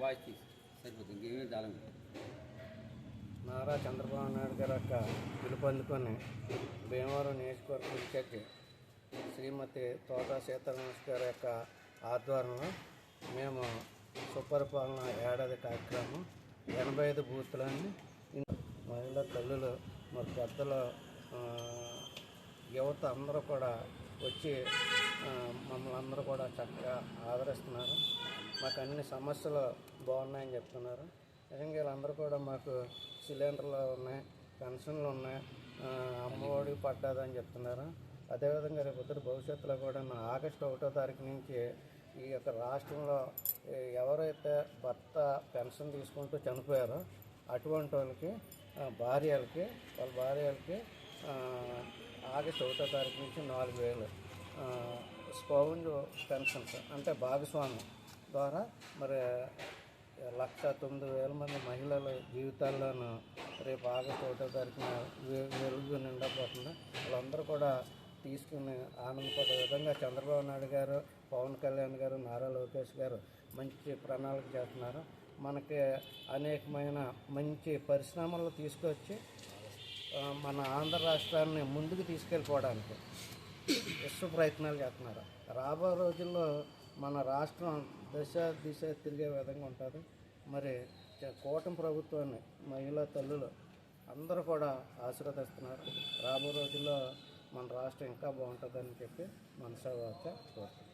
Voice తీసి సరిపోతుంది, ఇంకేమీ దాలం. నారా చంద్రబాబు నాయుడు గారి యొక్క పిలుపొందుకొని భీమవరం నియోజకవర్గ ఇన్ఛార్జి శ్రీమతి తోట సీతారామేష్ గారి యొక్క ఆధ్వర్యంలో మేము సుపరిపాలన ఏడాది కార్యక్రమం 85 బూత్లని మహిళా తల్లులు మరి పెద్దలు యువత అందరూ కూడా వచ్చి మమ్మల్ని అందరూ కూడా చక్కగా ఆదరిస్తున్నారు. మాకు అన్ని సమస్యలు బాగున్నాయని చెప్తున్నారు. నిజంగా వీళ్ళందరూ కూడా మాకు సిలిండర్లు ఉన్నాయి, పెన్షన్లు ఉన్నాయి, అమ్మఒడి పడ్డదని చెప్తున్నారు. అదేవిధంగా రేపు పొద్దున భవిష్యత్తులో కూడా ఆగస్టు 1వ తారీఖు నుంచి ఈ యొక్క రాష్ట్రంలో ఎవరైతే భర్త పెన్షన్ తీసుకుంటూ చనిపోయారో అటువంటి వాళ్ళకి వాళ్ళ భార్యలకి ఆగస్టు 1వ తారీఖు నుంచి 4,000 స్పౌండ్ పెన్షన్స్ అంటే భాగస్వామి ద్వారా మరి 1,09,000 మంది మహిళల జీవితాల్లోనూ రేపు ఆగస్టు 1వ తారీఖున వెలుగు నిండబోతుంది. వాళ్ళందరూ కూడా తీసుకుని ఆనందపడే విధంగా చంద్రబాబు నాయుడు గారు, పవన్ కళ్యాణ్ గారు, నారా లోకేష్ గారు మంచి ప్రణాళిక చేస్తున్నారు. మనకి అనేకమైన మంచి పరిశ్రమలు తీసుకొచ్చి మన ఆంధ్ర రాష్ట్రాన్ని ముందుకు తీసుకెళ్ళిపోవడానికి విశ్వ ప్రయత్నాలు చేస్తున్నారు. రాబో రోజుల్లో మన రాష్ట్రం దిశ తిరిగే విధంగా ఉంటుంది. మరి కూటమి ప్రభుత్వాన్ని మహిళా తల్లులు అందరూ కూడా ఆశీర్వదిస్తున్నారు. రాబో రోజుల్లో మన రాష్ట్రం ఇంకా బాగుంటుందని చెప్పి మనసాగా కోరుతున్నాను.